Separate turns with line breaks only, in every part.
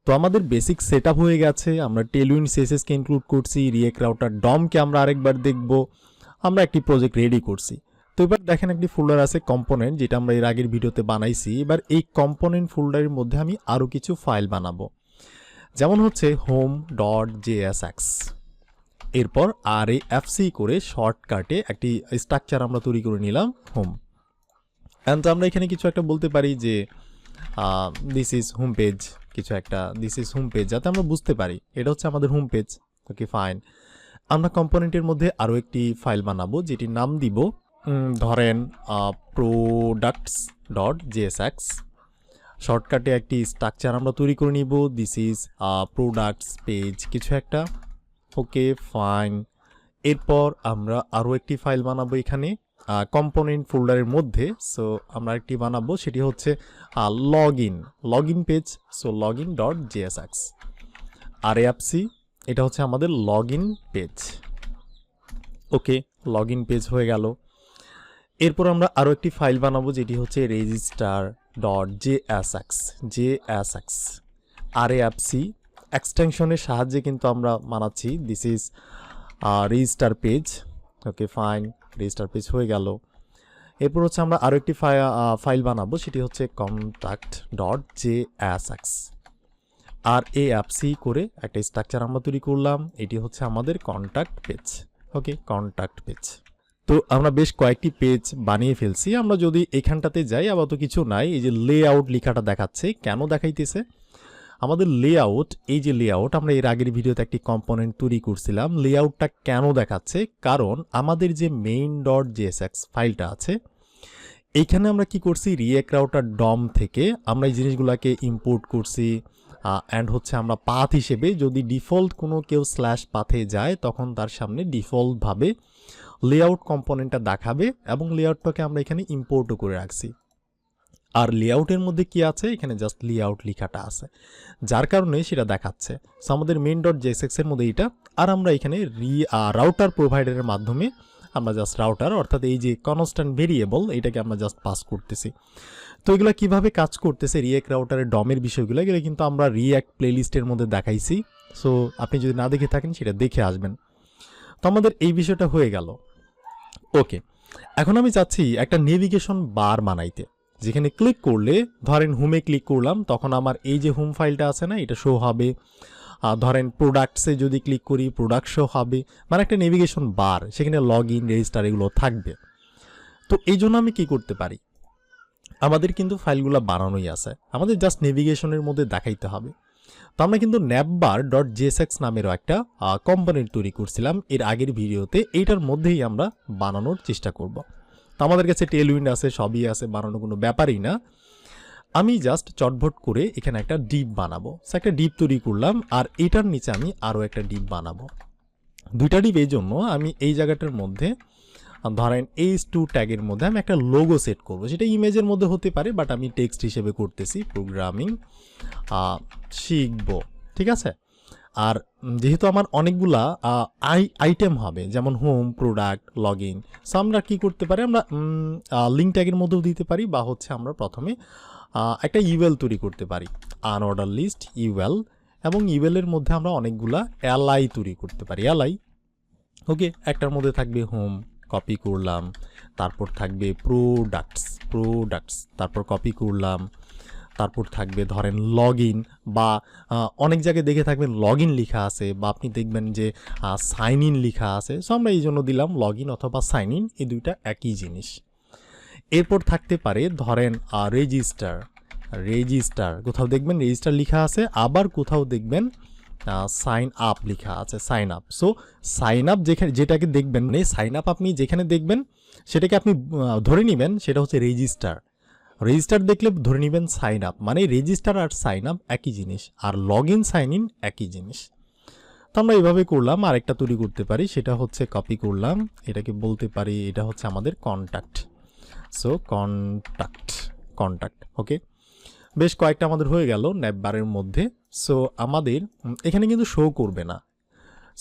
তো আমাদের basic setup হয়ে গেছে। আমরা টেলউইন্ড সিএসএস কে ইনক্লুড করছি, রিয়েক্ট রাউটার ডম কে আমরা আরেকবার দেখব। আমরা একটি প্রজেক্ট রেডি করছি। তো এবার দেখেন একটি ফোল্ডার আছে কম্পোনেন্ট, যেটা আমরা এর আগের ভিডিওতে বানাইছি। এবার এই কম্পোনেন্ট ফোল্ডারের মধ্যে আমি আরও কিছু ফাইল বানাবো, যেমন হচ্ছে home.jsx। এরপর RAFC করে শর্টকাটে একটি স্ট্রাকচার আমরা তৈরি করে নিলাম হোম। অ্যান্ড আমরা এখানে কিছু একটা বলতে পারি যে দিস ইজ হোম পেজ, কিছু একটা দিস ইজ হোম পেজ, যাতে আমরা বুঝতে পারি এটা হচ্ছে আমাদের হোম পেজ। Okay fine. আমরা কম্পোনেন্টের মধ্যে আরও একটি ফাইল বানাবো, যেটির নাম দিব ধরেন products.jsx। শর্টকাটে একটি স্ট্রাকচার আমরা তৈরি করে নিব, দিস ইজ প্রোডাক্টস পেজ কিছু একটা। Okay fine. এরপর আমরা আরও একটি ফাইল বানাবো এখানে কম্পোনেন্ট ফোল্ডারের মধ্যে। সো আমরা একটি বানাবো, সেটি হচ্ছে login page. So login.jsx। RAFC এটা হচ্ছে আমাদের লগইন পেজ। ওকে, লগইন পেজ হয়ে গেল। এরপর আমরা আরও একটি ফাইল বানাবো, যেটি হচ্ছে register.jsx। RAFC এক্সটেনশনের সাহায্যে কিন্তু আমরা বানাচ্ছি, this is register page. Okay fine, register page হয়ে গেল। এরপর হচ্ছে আমরা আরও একটি ফাইল বানাবো, সেটি হচ্ছে contact.jsx। RAFC করে একটা স্ট্রাকচার আমরা তৈরি করলাম, এটি হচ্ছে আমাদের কন্ট্যাক্ট পেজ। ওকে, কন্ট্যাক্ট পেজ। তো আমরা বেশ কয়েকটি পেজ বানিয়ে ফেলছি। আমরা যদি এখানটাতে যাই, আপাতত কিছু নাই। এই যে লেআউট লেখাটা দেখাচ্ছে, কেন দেখাইতেছে? আমাদের লেআউট, এই যে লেআউট, আমরা এর আগের ভিডিওতে একটি কম্পোনেন্ট তৈরি করছিলাম। লেআউটটা কেন দেখাচ্ছে? কারণ আমাদের যে main.jsx ফাইলটা আছে, এইখানে আমরা কি করছি, রিয়েক্ট রাউটার ডম থেকে আমরা এই জিনিসগুলোকে ইম্পোর্ট করছি। অ্যান্ড হচ্ছে আমরা পাথ হিসেবে যদি ডিফল্ট কোনো কেউ স্ল্যাশ পাথে যায়, তখন তার সামনে ডিফল্টভাবে লেআউট কম্পোনেন্টটা দেখাবে, এবং লেআউটটাকে আমরা এখানে ইম্পোর্টও করে রাখছি। আর লেআউটের মধ্যে কি আছে, এখানে জাস্ট লেআউট লেখাটা আছে, যার কারণে সেটা দেখাচ্ছে। সো আমাদের main.jsx এর মধ্যে এইটা। আর আমরা এখানে রাউটার প্রোভাইডারের মাধ্যমে আমরা জাস্ট রাউটার, অর্থাৎ এই যে কনস্ট্যান্ট ভেরিয়েবল, এটাকে আমরা জাস্ট পাস করতেছি। তো এগুলো কীভাবে কাজ করতেছে, রিয়েক্ট রাউটারের ডমের বিষয়গুলো, এগুলো কিন্তু আমরা রিঅ্যাক্ট প্লেলিস্টের মধ্যে দেখাইছি। সো আপনি যদি না দেখে থাকেন, সেটা দেখে আসবেন। তো আমাদের এই বিষয়টা হয়ে গেল। ওকে, এখন আমি চাচ্ছি একটা নেভিগেশন বার বানাইতে, যেখানে ক্লিক করলে, ধরেন হোমে ক্লিক করলাম, তখন আমার এই যে হোম ফাইলটা আছে না, এটা শো হবে। ধরেন প্রোডাক্টসে যদি ক্লিক করি, প্রোডাক্ট শো হবে। মানে একটা নেভিগেশন বার, সেখানে লগইন, রেজিস্টার এগুলো থাকবে। তো এই জন্য আমি কি করতে পারি, আমাদের কিন্তু ফাইলগুলো বানানোই আছে, আমাদের জাস্ট নেভিগেশনের মধ্যে দেখাইতে হবে। তো আমরা কিন্তু navbar.jsx নামেরও একটা কম্পোনেন্ট তৈরি করছিলাম এর আগের ভিডিওতে, এইটার মধ্যেই আমরা বানানোর চেষ্টা করব। তো আমাদের কাছে টেলউইন্ড আছে, সবই আছে, বানানো কোনো ব্যাপারই না। আমি জাস্ট চটভট করে এখানে একটা ডিপ বানাবো। সো একটা ডিপ তৈরি করলাম, আর এটার নিচে আমি আরও একটা ডিপ বানাবো। দুইটা ডিপ এই জন্য, আমি এই জায়গাটার মধ্যে ধরেন h2 ট্যাগের মধ্যে আমি একটা লোগো সেট করব, সেটা ইমেজের মধ্যে হতে পারে, বাট আমি টেক্সট হিসেবে করতেছি, প্রোগ্রামিং শিখব। ঠিক আছে। আর যেহেতু আমার অনেকগুলা আইটেম হবে, যেমন হোম, প্রোডাক্ট, লগইন, সো আমরা কী করতে পারি, আমরা লিঙ্ক ট্যাগের মধ্যেও দিতে পারি, বা হচ্ছে আমরা প্রথমে একটা ইউএল তৈরি করতে পারি, আনঅর্ডার লিস্ট ইউএল, এবং ইউএলের মধ্যে আমরা অনেকগুলা এলআই তৈরি করতে পারি, এলআই। ওকে, একটার মধ্যে থাকবে হোম, কপি করলাম, তারপর থাকবে প্রোডাক্টস, তারপর কপি করলাম, তারপর থাকবে ধরেন লগইন, বা অনেক জায়গায় দেখে থাকবেন লগইন লেখা আছে, বা আপনি দেখবেন যে সাইন ইন লেখা আছে। সো আমরা এই জন্য দিলাম লগইন অথবা সাইন ইন, এই দুইটা একই জিনিস। এরপর থাকতে পারে ধরেন রেজিস্টার, কোথাও দেখবেন রেজিস্টার লেখা আছে, আবার কোথাও দেখবেন সাইন আপ লেখা আছে, sign up. So sign up যেটাকে দেখবেন, মানে সাইন আপ আপনি যেখানে দেখবেন, সেটাকে আপনি ধরে নেবেন সেটা হচ্ছে রেজিস্টার দেখলে ধরে নেবেন সাইন আপ, মানে রেজিস্টার আর সাইন আপ একই জিনিস, আর লগ ইন সাইন ইন একই জিনিস। তো আমরা এইভাবে করলাম। আরেকটা তৈরি করতে পারি, সেটা হচ্ছে কপি করলাম, এটাকে বলতে পারি এটা হচ্ছে আমাদের কন্ট্যাক্ট। So contact. ওকে, বেশ কয়েকটা আমাদের হয়ে গেল ন্যাভবারের মধ্যে। সো আমাদের এখানে কিন্তু শো করবে না,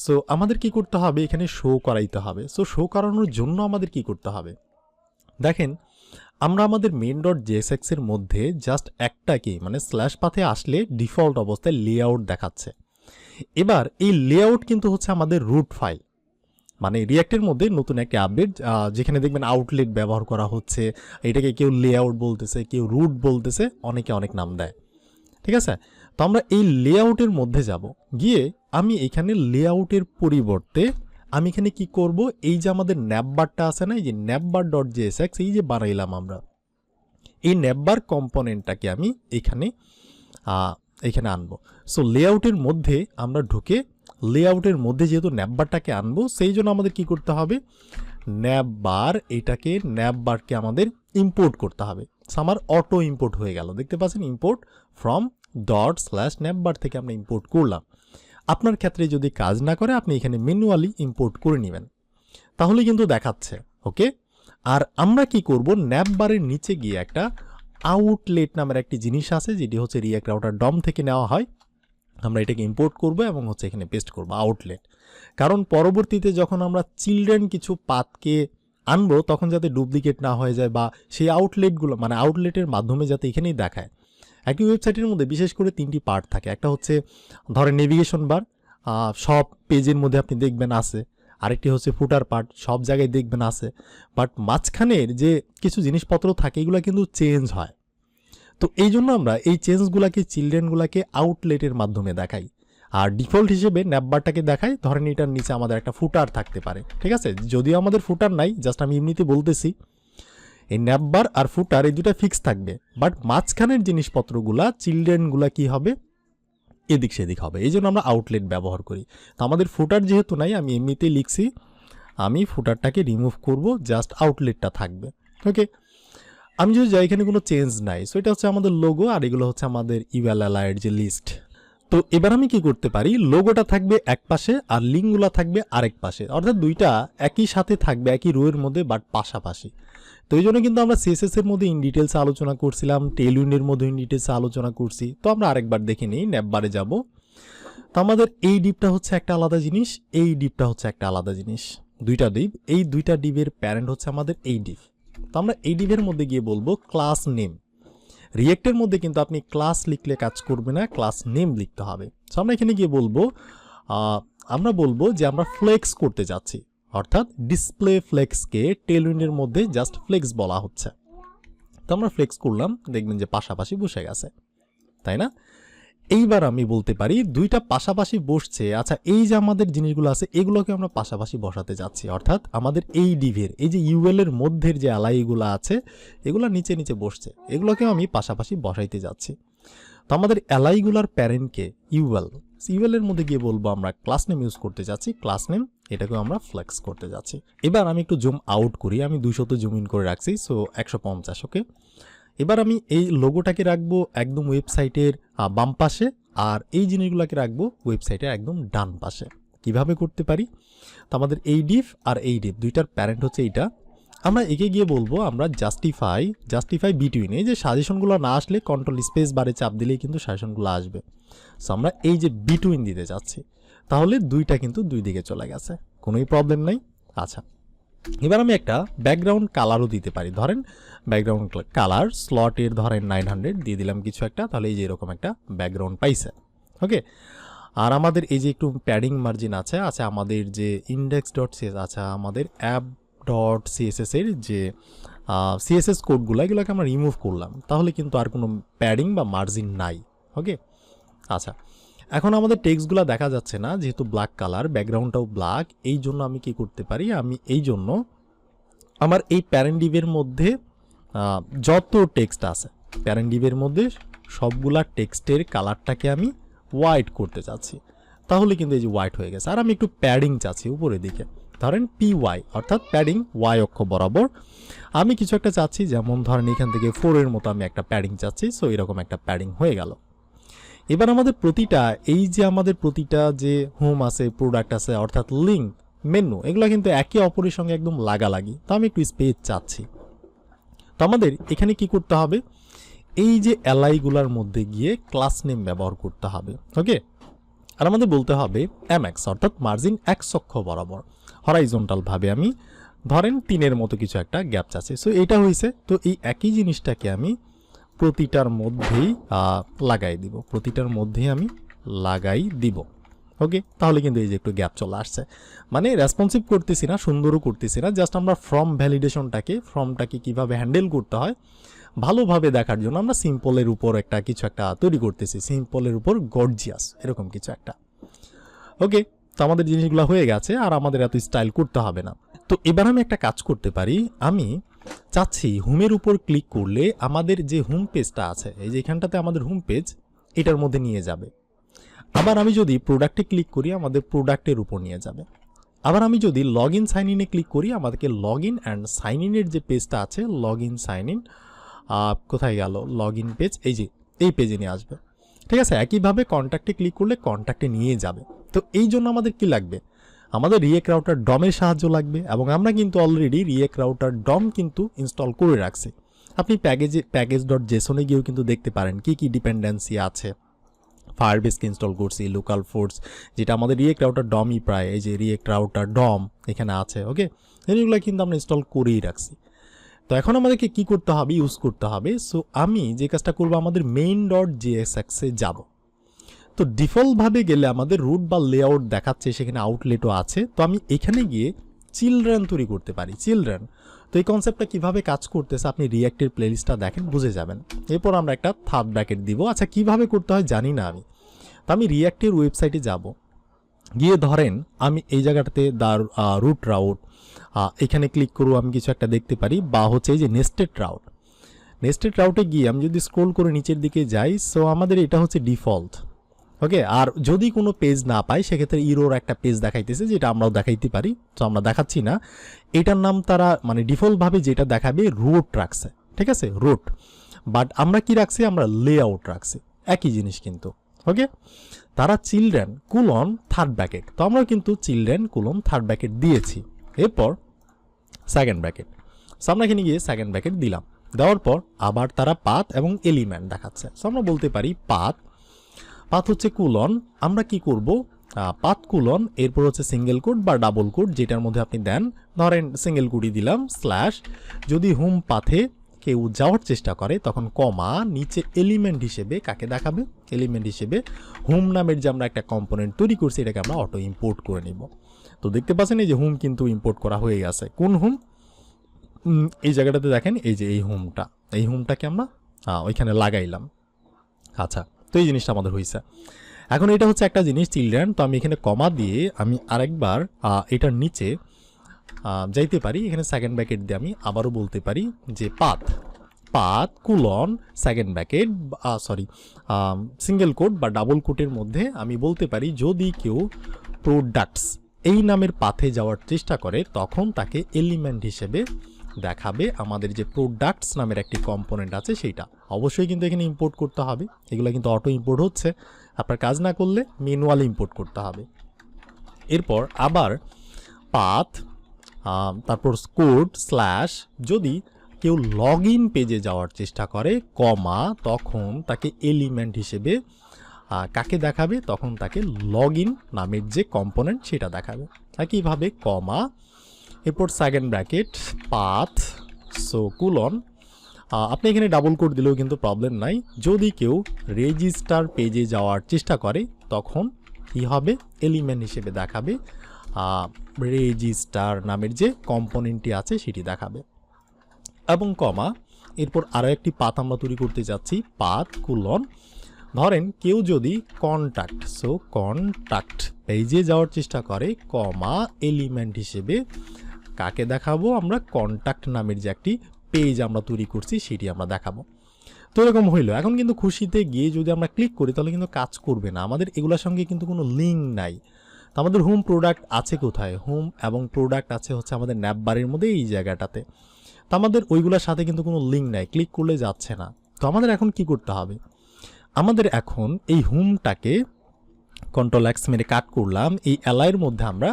সো আমাদের কি করতে হবে, এখানে শো করাইতে হবে। সো শো করানোর জন্য আমাদের কি করতে হবে, দেখেন আমরা আমাদের মেন ডট জেএসএক্স এর মধ্যে জাস্ট একটা কি মানে স্ল্যাশ পাথে আসলে ডিফল্ট অবস্থায় লেআউট দেখাচ্ছে। এবার এই লেআউট কিন্তু হচ্ছে আমাদের রুট ফাইল, মানে রিয়াক্টের মধ্যে নতুন একটা আপডেট যেখানে দেখবেন আউটলেট ব্যবহার করা হচ্ছে, এটাকে কেউ লেআউট বলতেছে, কেউ রুট বলতেছে, অনেকে অনেক নাম দেয়। ঠিক আছে, তো আমরা এই লেআউটের মধ্যে যাব, গিয়ে আমি এখানে লেআউটের পরিবর্তে আমি এখানে কি করব, এই যে আমাদের ন্যাববারটা আছে না, এই যে navbar ডট জেএসএক্স এই যে বানাইলাম আমরা, এই navbar কম্পোনেন্টটাকে আমি এখানে আনবো। সো লেআউটের মধ্যে আমরা ঢুকে লেআউটের মধ্যে যেহেতু navbarটাকে আনবো, সেই জন্য আমাদের কি করতে হবে, navbar এটাকে navbarকে আমাদের ইম্পোর্ট করতে হবে। আমার অটো ইম্পোর্ট হয়ে গেল, দেখতে পাচ্ছেন import from dot slash navbar থেকে আমরা ইম্পোর্ট করলাম। আপনার ক্ষেত্রে যদি কাজ না করে আপনি এখানে ম্যানুয়ালি ইম্পোর্ট করে নেবেন, তাহলে কিন্তু দেখাচ্ছে। ওকে, আর আমরা কি করব, navbarএর নিচে গিয়ে একটা আউটলেট নামের একটি জিনিস আছে, যেটি হচ্ছে রিঅ্যাক্ট রাউটার ডম থেকে নেওয়া হয়। আমরা এটাকে ইম্পোর্ট করব এবং হচ্ছে এখানে পেস্ট করব আউটলেট, কারণ পরবর্তীতে যখন আমরা চিলড্রেন কিছু পাথকে আনবো তখন যাতে ডুপ্লিকেট না হয়ে যায়, বা সেই আউটলেটগুলো মানে আউটলেটের মাধ্যমে যাতে এখানেই দেখায়। একটি ওয়েবসাইটের মধ্যে বিশেষ করে 3টি পার্ট থাকে, একটা হচ্ছে ধরেন নেভিগেশন বার, সব পেজের মধ্যে আপনি দেখবেন আছে, আরেকটি হচ্ছে ফুটার পার্ট, সব জায়গায় দেখবেন আছে, বাট মাঝখানের যে কিছু জিনিসপত্র থাকে এগুলো কিন্তু চেঞ্জ হয়। তো এই জন্য আমরা এই চেঞ্জগুলোকে চিলড্রেনগুলোকে আউটলেটের মাধ্যমে দেখাই, আর ডিফল্ট হিসেবে navbarটাকে দেখাই। ধরেন এটার নিচে আমাদের একটা ফুটার থাকতে পারে, ঠিক আছে, যদিও আমাদের ফুটার নাই, জাস্ট আমি এমনিতে বলতেছি। এই navbar আর ফুটার এই দুটা ফিক্স থাকবে, বাট মাঝখানের জিনিসপত্রগুলা চিলড্রেনগুলা কি হবে, এদিক সেদিক হবে, এই জন্য আমরা আউটলেট ব্যবহার করি। তো আমাদের ফুটার যেহেতু নাই, আমি এমনিতেই লিখছি, আমি ফুটারটাকে রিমুভ করব, জাস্ট আউটলেটটা থাকবে। ওকে, আমি যদি যাই এখানে কোনো চেঞ্জ নাই, সো এটা হচ্ছে আমাদের লোগো, আর এগুলো হচ্ছে আমাদের ইউএলএর যে লিস্ট। তো এবার আমি কি করতে পারি, লোগোটা থাকবে এক পাশে আর লিঙ্কগুলো থাকবে আরেক পাশে, অর্থাৎ দুইটা একই সাথে থাকবে একই রোয়ের মধ্যে বাট পাশাপাশি। তো এই জন্য কিন্তু আমরা সিএসএস এর মধ্যে ইন ডিটেলসে আলোচনা করছিলাম, টেইলউইন্ডের মধ্যে ইন ডিটেলসে আলোচনা করছি। তো আমরা আরেকবার দেখে নিই, navbarএ যাব। তো আমাদের এই ডিপটা হচ্ছে একটা আলাদা জিনিস, এই ডিপটা হচ্ছে একটা আলাদা জিনিস, দুইটা ডিপ। এই দুইটা ডিপের প্যারেন্ট হচ্ছে আমাদের এই ডিপ। তো আমরা এই ডিপের মধ্যে গিয়ে বলবো ক্লাস নেম। রিয়েক্টের মধ্যে কিন্তু আপনি ক্লাস লিখলে কাজ করবে না, ক্লাস নেম লিখতে হবে। সো আমরা এখানে গিয়ে বলবো যে আমরা ফ্লেক্স করতে যাচ্ছি, অর্থাৎ ডিসপ্লে ফ্লেক্সকে টেইলউইন্ডের মধ্যে জাস্ট ফ্লেক্স বলা হচ্ছে। তো আমরা ফ্লেক্স করলাম, দেখবেন যে পাশাপাশি বসে গেছে, তাই না? এইবার আমি বলতে পারি দুইটা পাশাপাশি বসছে। আচ্ছা, এই যে আমাদের জিনিসগুলো আছে এগুলোকে আমরা পাশাপাশি বসাতে যাচ্ছি, অর্থাৎ আমাদের এই ডিভের এই যে ইউএল এর মধ্যের যে অ্যালাইগুলো আছে এগুলো নিচে নিচে বসছে, এগুলোকে আমি পাশাপাশি বসাইতে যাচ্ছি। তো আমাদের অ্যালাইগুলার প্যারেন্টকে ইউএল এর মধ্যে গিয়ে বলবো আমরা ক্লাস নেম ইউজ করতে যাচ্ছি, ক্লাস নেম এটাকে আমরা ফ্লেক্স করতে যাচ্ছি। এবার আমি একটু জুম আউট করি, আমি 200 জুম ইন করে রাখছি, সো 150। ওকে, এবার আমি এই লোগোটাকে রাখবো একদম ওয়েবসাইটের বাম পাশে, আর এই জিনিসগুলোকে রাখবো ওয়েবসাইটের একদম ডান পাশে। কিভাবে করতে পারি, তো আমাদের এই ডিভ আর এই ডিভ দুইটার প্যারেন্ট হচ্ছে এইটা। আমরা একে গিয়ে বলবো আমরা জাস্টিফাই বিটুইন, এই যে সাজেশনগুলো না আসলে কন্ট্রোল স্পেস বারে চাপ দিলেই কিন্তু সাজেশনগুলো আসবে। সো আমরা এই যে বিটুইন দিতে যাচ্ছি, তাহলে দুইটা কিন্তু দুই দিকে চলে গেছে, কোনোই প্রবলেম নাই। আচ্ছা, এবার আমি একটা ব্যাকগ্রাউন্ড কালারও দিতে পারি, ধরেন ব্যাকগ্রাউন্ড কালার স্লটের ধরেন 900 দিয়ে দিলাম কিছু একটা, তাহলে এই যে এরকম একটা ব্যাকগ্রাউন্ড পাইছে। ওকে, আর আমাদের এই যে একটু প্যাডিং মার্জিন আছে, আমাদের যে ইন্ডেক্স ডট সিএস আছে, আমাদের অ্যাপ ডট সিএসএস এর যে সিএসএস কোডগুলো এগুলোকে আমরা রিমুভ করলাম, তাহলে কিন্তু আর কোনো প্যাডিং বা মার্জিন নাই। ওকে, আচ্ছা, এখন আমাদের টেক্সটগুলো দেখা যাচ্ছে না, যেহেতু ব্ল্যাক কালার, ব্যাকগ্রাউন্ডটাও ব্ল্যাক, এই জন্য আমি কি করতে পারি, আমি এই জন্য আমার এই প্যারেন্ট ডিভের মধ্যে যত টেক্সট আছে প্যারেন্ট ডিভের মধ্যে সবগুলা টেক্সটের কালারটাকে আমি হোয়াইট করতে চাচ্ছি, তাহলে কিন্তু এই যে হোয়াইট হয়ে গেছে। আর আমি একটু প্যাডিং চাচ্ছি উপরের দিকে, ধরেন PY অর্থাৎ প্যাডিং ওয়াই অক্ষ বরাবর আমি কিছু একটা চাচ্ছি, যেমন ধরেন এখান থেকে 4 এর মতো আমি একটা প্যাডিং চাচ্ছি। সো এরকম একটা প্যাডিং হয়ে গেল। এবার আমাদের প্রতিটা যে হোম আছে, প্রোডাক্ট আছে, অর্থাৎ লিঙ্ক, মেনু, এগুলো কিন্তু একে অপরের সঙ্গে একদম লাগালাগি। তো আমি একটু স্পেস চাচ্ছি। তো আমাদের এখানে কি করতে হবে, এই যে অ্যালাইগুলার মধ্যে গিয়ে ক্লাস নেম ব্যবহার করতে হবে। ওকে, আর আমাদের বলতে হবে MX অর্থাৎ মার্জিন 1 অক্ষ বরাবর হরাইজন্টাল ভাবে আমি ধরেন 3-এর মতো কিছু একটা গ্যাপ আছে। সো এটা হয়েছে। তো এই একই জিনিসটাকে আমি প্রতিটার মধ্যেই লাগাই দিব, প্রতিটার মধ্যেই আমি লাগাই দিব। ওকে, তাহলে কিন্তু এই যে একটু গ্যাপ চলে আসছে, মানে রেসপন্সিভ করতেছি না, সুন্দরও করতেছি না, জাস্ট আমরা ফর্মটাকে কীভাবে হ্যান্ডেল করতে হয় ভালোভাবে দেখার জন্য আমরা সিম্পলের উপর কিছু একটা তৈরি করতেছি, সিম্পলের উপর গর্জিয়াস এরকম কিছু একটা। ওকে, তো আমাদের জিনিসগুলো হয়ে গেছে, আর আমাদের এত স্টাইল করতে হবে না। তো এবার আমি একটা কাজ করতে পারি, আমি চাচ্ছি হোমের উপর ক্লিক করলে আমাদের যে হোম পেজটা আছে, এই যে এখানটাতে আমাদের হোম পেজ, এটার মধ্যে নিয়ে যাবে। আবার আমি যদি প্রোডাক্টে ক্লিক করি আমাদের প্রোডাক্টের উপর নিয়ে যাবে। আবার আমি যদি লগ ইন সাইন ইনে ক্লিক করি আমাদেরকে লগ ইন অ্যান্ড সাইন ইনের যে পেজটা আছে, লগ ইন সাইন ইন কোথায় গেল, লগ ইন পেজ, এই যে এই পেজে নিয়ে আসবে। ঠিক আছে, একইভাবে কন্ট্যাক্টে ক্লিক করলে কন্ট্যাক্টে নিয়ে যাবে। তো এই জন্য আমাদের কি লাগবে, আমাদের রিয়েক্ট রাউটার ডমের সাহায্য লাগবে, এবং আমরা কিন্তু অলরেডি রিয়েক্ট রাউটার ডম কিন্তু ইনস্টল করে রাখছি। আপনি প্যাকেজ.json-এ গিয়েও কিন্তু দেখতে পারেন কি কি ডিপেন্ডেন্সি আছে। ফায়ারবেসকে ইনস্টল করছি, লোকাল ফোর্স, যেটা আমাদের রিয়েক্ট রাউটার ডমই প্রায়, এই যে রিয়েক্ট রাউটার ডম এখানে আছে। ওকে, এগুলো কিন্তু আমরা ইনস্টল করেই রাখছি। তো এখন আমাদেরকে কি করতে হবে, ইউজ করতে হবে। সো আমি যে কাজটা করবো, আমাদের main.jsx-এ যাব। তো ডিফল্টভাবে গেলে আমাদের রুট বা লেআউট দেখাচ্ছে, সেখানে আউটলেটও আছে। তো আমি এখানে গিয়ে চিলড্রেন তৈরি করতে পারি, চিলড্রেন। তো এই কনসেপ্টটা কীভাবে কাজ করতেছে আপনি রিয়াক্টের প্লেলিস্টটা দেখেন, বুঝে যাবেন। এরপর আমরা একটা থার্ড ব্র্যাকেট দিব। আচ্ছা, কীভাবে করতে হয় জানি না আমি। তো আমি রিয়াক্টের ওয়েবসাইটে যাব, গিয়ে ধরেন আমি এই জায়গাটাতে রুট রাউট এখানে ক্লিক করব, আমি কিছু একটা দেখতে পারি, বা হচ্ছে এই যে নেস্টেড রাউটে গিয়ে আমি যদি স্ক্রোল করে নিচের দিকে যাই, সো আমাদের এটা হচ্ছে ডিফল্ট। ওকে, আর যদি কোনো পেজ না পাই সেক্ষেত্রে ইরোর একটা পেজ দেখাইতেছে, যেটা আমরাও দেখাইতে পারি। তো আমরা দেখাচ্ছি না, এটার নাম তারা মানে ডিফল্টভাবে যেটা দেখাবে রুট রাখছে। ঠিক আছে, রুট। বাট আমরা কি রাখছি, আমরা লেআউট রাখছি, একই জিনিস কিন্তু। ওকে, তারা চিলড্রেন কুলন থার্ড ব্র্যাকেট, তো আমরা কিন্তু চিলড্রেন কুলন থার্ড ব্র্যাকেট দিয়েছি। এরপর সেকেন্ড ব্র্যাকেট, সো আমরা এখানে গিয়ে সেকেন্ড ব্র্যাকেট দিলাম। দেওয়ার পর আবার তারা পাথ এবং এলিমেন্ট দেখাচ্ছে। সো আমরা বলতে পারি পাথ হচ্ছে কুলন, আমরা কি করব, পাথ কুলন, এরপর হচ্ছে সিঙ্গেল কোড বা ডাবল কোড, যেটার মধ্যে আপনি দেন, ধরেন সিঙ্গেল কোডই দিলাম, স্ল্যাশ, যদি হোম পাথে কেউ যাওয়ার চেষ্টা করে তখন কমা, নিচে এলিমেন্ট হিসেবে কাকে দেখাবে, এলিমেন্ট হিসেবে হোম নামের যে আমরা একটা কম্পোনেন্ট তৈরি করছি, এটাকে আমরা অটো ইম্পোর্ট করে নিব। তো দেখতে পাচ্ছেন এই যে হোম কিন্তু ইম্পোর্ট করা হয়ে গেছে। কোন হোম, এই জায়গাটাতে দেখেন, এই যে এই হোমটাকে আমরা ওইখানে লাগাইলাম। আচ্ছা, তো এই জিনিসটা আমাদের হয়েছে। এখন এটা হচ্ছে একটা জিনিস চিলড্রেন, তো আমি এখানে কমা দিয়ে আমি আরেকবার এটার নিচে যাইতে পারি, এখানে সেকেন্ড ব্র্যাকেট দিয়ে আমি আবারও বলতে পারি যে path colon second bracket, single quote বা ডাবল কোটের মধ্যে আমি বলতে পারি যদি কেউ প্রোডাক্টস এই নামের পাথে যাওয়ার চেষ্টা করে তখন তাকে এলিমেন্ট হিসেবে দেখাবে আমাদের যে প্রোডাক্টস নামের একটি কম্পোনেন্ট আছে সেইটা। অবশ্যই কিন্তু এখানে ইম্পোর্ট করতে হবে, এগুলো কিন্তু অটো ইম্পোর্ট হচ্ছে, আপনার কাজ না করলে ম্যানুয়ালি ইম্পোর্ট করতে হবে। এরপর আবার পাথ, তারপর কোড স্ল্যাশ, যদি কেউ লগ ইন পেজে যাওয়ার চেষ্টা করে কমা, তখন তাকে এলিমেন্ট হিসেবে কাকে দেখাবে, তখন তাকে লগ ইন নামের যে কম্পোনেন্ট সেটা দেখাবে। একইভাবে কমা, এরপর second bracket path, so colon, আপনি এখানে ডাবল কোড দিলেও কিন্তু প্রবলেম নাই, যদি কেউ রেজিস্টার পেজে যাওয়ার চেষ্টা করে তখন কি হবে, এলিমেন্ট হিসেবে দেখাবে রেজিস্টার নামের যে কম্পোনেন্টটি আছে সেটি দেখাবে, এবং কমা। এরপর আরও একটি পাথ আমরা তৈরি করতে যাচ্ছি, পাথ কুলন, ধরেন কেউ যদি কন্ট্যাক্ট পেজে যাওয়ার চেষ্টা করে কমা, এলিমেন্ট হিসেবে কাকে দেখাবো, আমরা কন্ট্যাক্ট নামের যে একটি পেজ আমরা তৈরি করছি সেটি আমরা দেখাবো। তো এরকম হইলো। এখন কিন্তু খুশিতে গিয়ে যদি আমরা ক্লিক করি তাহলে কিন্তু কাজ করবে না, আমাদের এগুলোর সঙ্গে কিন্তু কোনো লিঙ্ক নাই। তো আমাদের হোম প্রোডাক্ট আছে কোথায়, হোম এবং প্রোডাক্ট আছে হচ্ছে আমাদের ন্যাববারের মধ্যে এই জায়গাটাতে। তো আমাদের ওইগুলোর সাথে কিন্তু কোনো লিঙ্ক নাই, ক্লিক করলে যাচ্ছে না। তো আমাদের এখন কি করতে হবে, আমাদের এখন এই হোমটাকে Ctrl+X মেরে কাট করলাম, এই অ্যালাইয়ের মধ্যে আমরা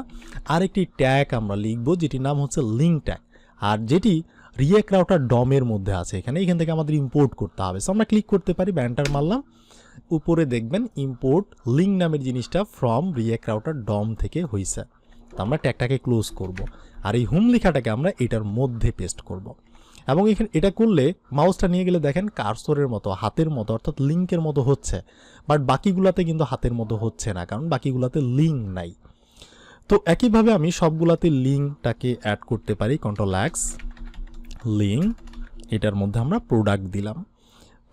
আরেকটি ট্যাগ আমরা লিখবো যেটির নাম হচ্ছে লিঙ্ক ট্যাগ, আর যেটি রিয়েক্ট রাউটার ডমের মধ্যে আছে। এখান থেকে আমাদের ইম্পোর্ট করতে হবে। সো আমরা ক্লিক করতে পারি, ব্যান্টার মারলাম, উপরে দেখবেন ইম্পোর্ট লিঙ্ক নামের জিনিসটা ফ্রম রিয়েক্ট রাউটার ডম থেকে হয়েছে। তো আমরা ট্যাগটাকে ক্লোজ করব আর এই হোম লেখাটাকে আমরা এটার মধ্যে পেস্ট করব এবং এখানে এটা করলে মাউসটা নিয়ে গেলে দেখেন কার্সরের মতো হাতের মতো অর্থাৎ লিঙ্কের মতো হচ্ছে, বাট বাকিগুলাতে কিন্তু হাতের মতো হচ্ছে না, কারণ বাকিগুলাতে লিঙ্ক নাই। তো একইভাবে আমি সবগুলাতে লিঙ্কটাকে অ্যাড করতে পারি, কন্ট্রোল এক্স লিঙ্ক, এটার মধ্যে আমরা প্রোডাক্ট দিলাম,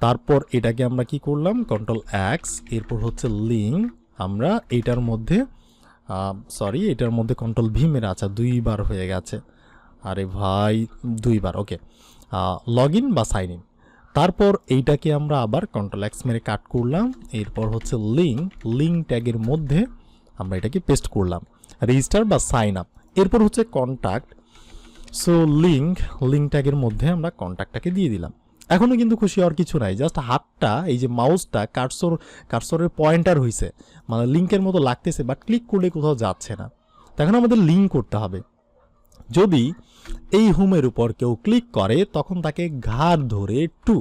তারপর এটাকে আমরা কি করলাম কন্ট্রোল এক্স, এরপর হচ্ছে লিঙ্ক আমরা এটার মধ্যে এটার মধ্যে কন্ট্রোল ভি মেরে, আচ্ছা 2 বার হয়ে গেছে, আরে ভাই 2 বার, ওকে লগ ইন বা সাইন ইন। তারপর এইটাকে আমরা আবার কন্ট্রোল এক্স মেরে কাট করলাম, এরপর হচ্ছে লিঙ্ক ট্যাগের মধ্যে আমরা এটাকে পেস্ট করলাম, রেজিস্টার বা সাইন আপ। এরপর হচ্ছে কন্ট্যাক্ট, সো লিঙ্ক ট্যাগের মধ্যে আমরা কন্ট্যাক্টটাকে দিয়ে দিলাম। এখনও কিন্তু খুশি হওয়ার কিছু নাই, জাস্ট হাতটা এই যে মাউসটা কার্সরের পয়েন্টার হয়েছে, মানে লিঙ্কের মতো লাগতেছে, বাট ক্লিক করলে কোথাও যাচ্ছে না। তখন আমাদের লিঙ্ক করতে হবে। যদি এই হোমের উপর কেউ ক্লিক করে তখন তাকে ঘাড় ধরে টু,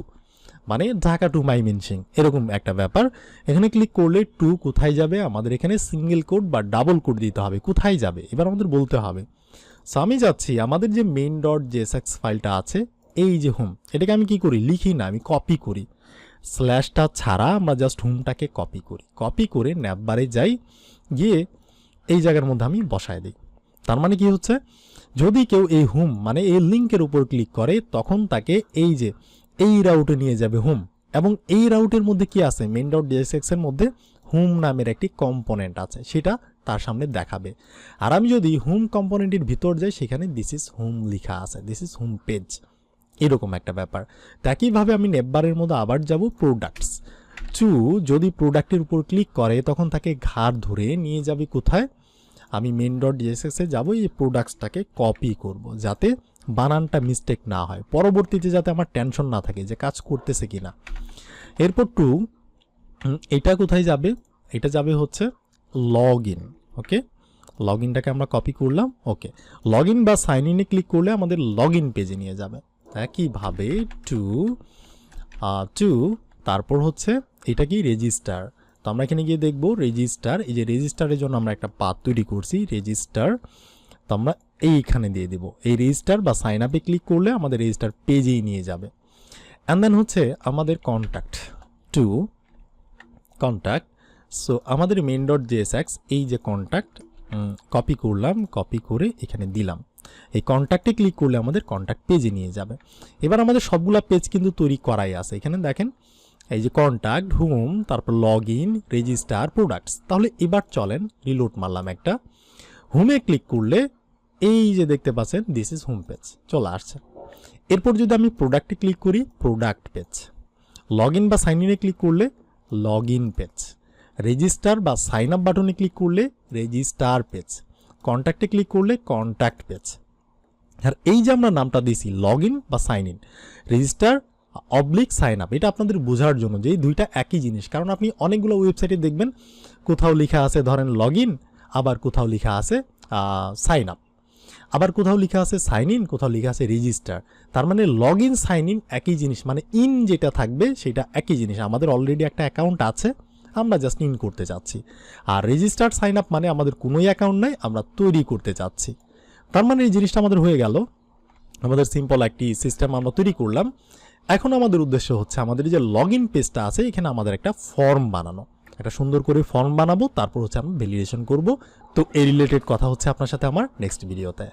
মানে ঢাকা টু মাইমেনসিং এরকম একটা ব্যাপার। এখানে ক্লিক করলে টু কোথায় যাবে, আমাদের এখানে সিঙ্গেল কোড বা ডাবল কোড দিতে হবে, কোথায় যাবে এবার আমাদের বলতে হবে। সো আমি যাচ্ছি আমাদের যে main.jsx ফাইলটা আছে, এই যে হোম, এটাকে আমি কি করি, লিখি না, আমি কপি করি, স্ল্যাশটা ছাড়া আমরা জাস্ট হোমটাকে কপি করে ন্যাববারে যাই, গিয়ে এই জায়গার মধ্যে আমি বসায় দিই। তার মানে কি হচ্ছে, যদি কেউ এই হোম মানে এই লিঙ্কের উপর ক্লিক করে তখন তাকে এই রাউটে নিয়ে যাবে হোম, এবং এই রাউটের মধ্যে কি আছে, main.jsx এর মধ্যে হোম নামের একটি কম্পোনেন্ট আছে, সেটা তার সামনে দেখাবে। আর আমি যদি হোম কম্পোনেন্টের ভিতর যাই সেখানে দিস ইজ হোম লেখা আছে, দিস ইজ হোম পেজ, এরকম একটা ব্যাপার। তো একইভাবে আমি নেববারের মধ্যে আবার যাব প্রোডাক্টস টু, যদি প্রোডাক্টের উপর ক্লিক করে তখন তাকে ঘাড় ধরে নিয়ে যাবে কোথায়, আমি main.jsx এ যাবো, এই প্রোডাক্টসটাকে কপি করব যাতে বানানটা মিস্টেক না হয়, পরবর্তীতে যাতে আমার টেনশন না থাকে যে কাজ করতেছে কিনা। এরপর টু, এটা কোথায় যাবে, এটা যাবে হচ্ছে লগ ইন, ওকে লগ ইনটাকে আমরা কপি করলাম, ওকে লগ ইন বা সাইন ইনে ক্লিক করলে আমাদের লগ ইন পেজে নিয়ে যাবে। একইভাবে টু তারপর হচ্ছে এটা কি রেজিস্টার, তো আমরা এখানে গিয়ে দেখবো রেজিস্টার, এই যে রেজিস্টারের জন্য আমরা একটা পাথ তৈরি করছি রেজিস্টার, তো আমরা এইখানে দিয়ে দিব, এই রেজিস্টার বা সাইন আপে ক্লিক করলে আমাদের রেজিস্টার পেজেই নিয়ে যাবে। অ্যান্ড দেন হচ্ছে আমাদের কন্ট্যাক্ট, সো আমাদের main.jsx এই যে কন্ট্যাক্ট কপি করলাম, কপি করে এখানে দিলাম, এই কন্ট্যাক্টে ক্লিক করলে আমাদের কন্ট্যাক্ট পেজে নিয়ে যাবে। এবার আমাদের সবগুলা পেজ কিন্তু তৈরি করাই আছে, এখানে দেখেন এই যে কন্ট্যাক্ট, হোম, তারপর লগ ইন, রেজিস্টার, প্রোডাক্টস। তাহলে এবার চলেন রিলোড মারলাম একটা, হোমে ক্লিক করলে এই যে দেখতে পাচ্ছেন দিস ইজ হোম পেজ চলে আসছে। এরপর যদি আমি প্রোডাক্টে ক্লিক করি প্রোডাক্ট পেজ, লগ ইন বা সাইন ইনে ক্লিক করলে লগ ইন পেজ, রেজিস্টার বা সাইন আপ বাটনে ক্লিক করলে রেজিস্টার পেজ, কন্ট্যাক্টে ক্লিক করলে কন্ট্যাক্ট পেজ। আর এই যে আমরা নামটা দিয়েছি লগ ইন বা sign in, register oblique sign up, এটা আপনাদের বোঝার জন্য যে এই দুইটা একই জিনিস, কারণ আপনি অনেকগুলো ওয়েবসাইটে দেখবেন কোথাও লেখা আছে ধরেন লগ ইন, আবার কোথাও লেখা আছে সাইন আপ, আবার কোথাও লেখা আছে সাইন ইন, কোথাও লেখা আছে রেজিস্টার। তার মানে লগ ইন সাইন ইন একই জিনিস, মানে ইন যেটা থাকবে সেটা একই জিনিস। আমাদের অলরেডি একটা অ্যাকাউন্ট আছে, আমরা জাস্ট ইন করতে চাচ্ছি, আর রেজিস্টার সাইন আপ মানে আমাদের কোনোই অ্যাকাউন্ট নাই, আমরা তৈরি করতে চাচ্ছি। তার মানে এই জিনিসটা আমাদের হয়ে গেল, আমাদের সিম্পল একটি সিস্টেম আমরা তৈরি করলাম। এখন আমাদের উদ্দেশ্য হচ্ছে আমাদের যে লগ ইন পেজটা আছে এখানে আমাদের একটা ফর্ম বানানো, একটা সুন্দর করে ফর্ম বানাবো, তারপর হচ্ছে আমরা ভ্যালিডেশন করব। তো এই রিলেটেড কথা হচ্ছে আপনার সাথে আমার নেক্সট ভিডিওতে।